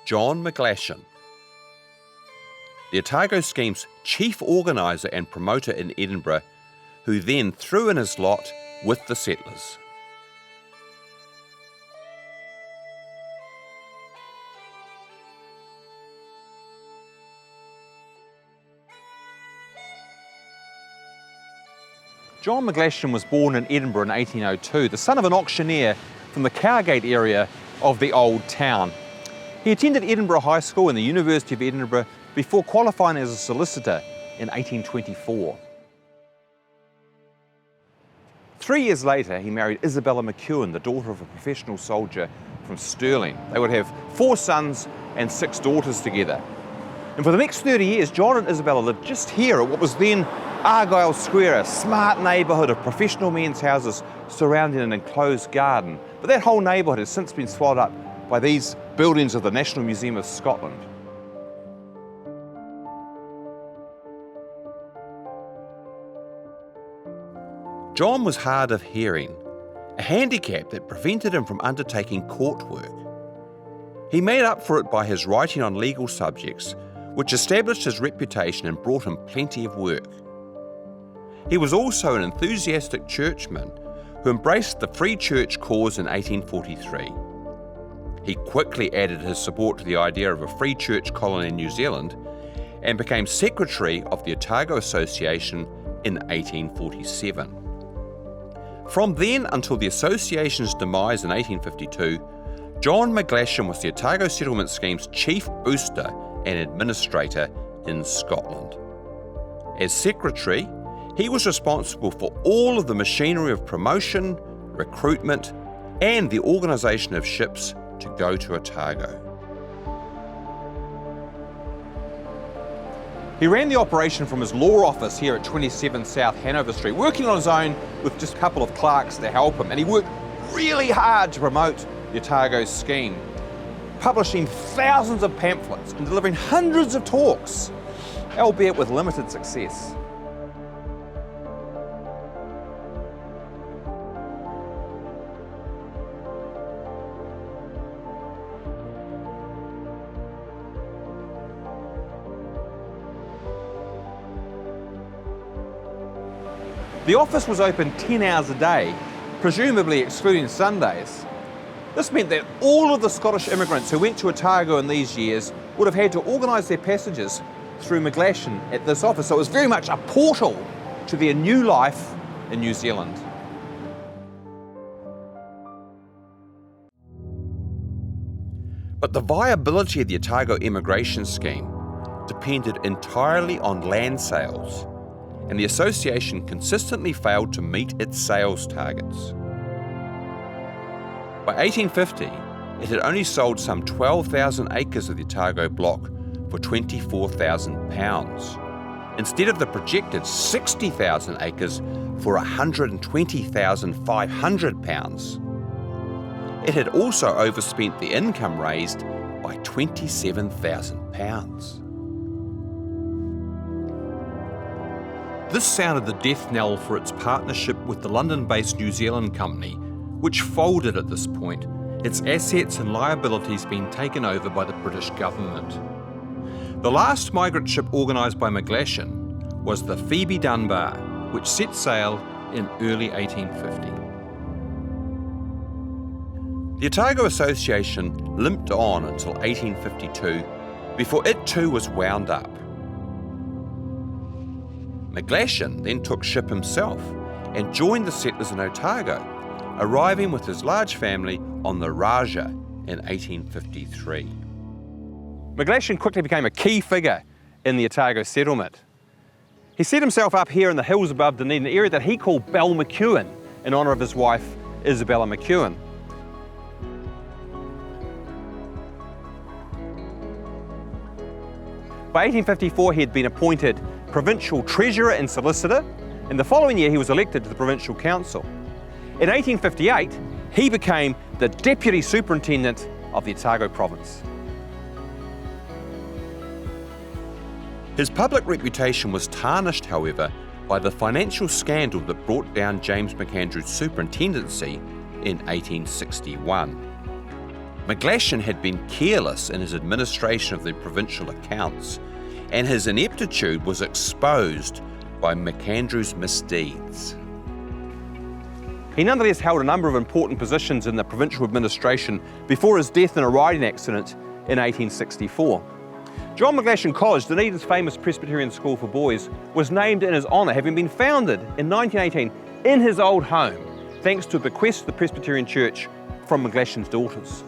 John McGlashan, the Otago scheme's chief organiser and promoter in Edinburgh, who then threw in his lot with the settlers. John McGlashan was born in Edinburgh in 1802, the son of an auctioneer from the Cowgate area of the Old Town. He attended Edinburgh High School and the University of Edinburgh before qualifying as a solicitor in 1824. 3 years later, he married Isabella McEwen, the daughter of a professional soldier from Stirling. They would have 4 sons and 6 daughters together. And for the next 30 years, John and Isabella lived just here at what was then Argyle Square, a smart neighbourhood of professional men's houses surrounding an enclosed garden. But that whole neighbourhood has since been swallowed up by these buildings of the National Museum of Scotland. John was hard of hearing, a handicap that prevented him from undertaking court work. He made up for it by his writing on legal subjects, which established his reputation and brought him plenty of work. He was also an enthusiastic churchman who embraced the Free Church cause in 1843. He quickly added his support to the idea of a free church colony in New Zealand and became secretary of the Otago Association in 1847. From then until the association's demise in 1852, John McGlashan was the Otago Settlement Scheme's chief booster and administrator in Scotland. As secretary, he was responsible for all of the machinery of promotion, recruitment, and the organisation of ships to go to Otago. He ran the operation from his law office here at 27 South Hanover Street, working on his own with just a couple of clerks to help him, and he worked really hard to promote the Otago scheme, publishing thousands of pamphlets and delivering hundreds of talks, albeit with limited success. The office was open 10 hours a day, presumably excluding Sundays. This meant that all of the Scottish immigrants who went to Otago in these years would have had to organise their passages through McGlashan at this office. So it was very much a portal to their new life in New Zealand. But the viability of the Otago emigration scheme depended entirely on land sales, and the association consistently failed to meet its sales targets. By 1850, it had only sold some 12,000 acres of the Otago block for £24,000, instead of the projected 60,000 acres for £120,500. It had also overspent the income raised by £27,000. This sounded the death knell for its partnership with the London-based New Zealand company, which folded at this point, its assets and liabilities being taken over by the British government. The last migrant ship organised by McGlashan was the Phoebe Dunbar, which set sail in early 1850. The Otago Association limped on until 1852, before it too was wound up. McGlashan then took ship himself and joined the settlers in Otago, arriving with his large family on the Raja in 1853. McGlashan quickly became a key figure in the Otago settlement. He set himself up here in the hills above Dunedin, an area that he called Bell McEwen in honour of his wife Isabella McEwen. By 1854 he had been appointed provincial treasurer and solicitor, and the following year he was elected to the provincial council. In 1858 he became the deputy superintendent of the Otago province. His public reputation was tarnished, however, by the financial scandal that brought down James McAndrew's superintendency in 1861. McGlashan had been careless in his administration of the provincial accounts, and his ineptitude was exposed by MacAndrew's misdeeds. He nonetheless held a number of important positions in the provincial administration before his death in a riding accident in 1864. John McGlashan College, Dunedin's famous Presbyterian school for boys, was named in his honour, having been founded in 1918 in his old home, thanks to a bequest to the Presbyterian Church from McGlashan's daughters.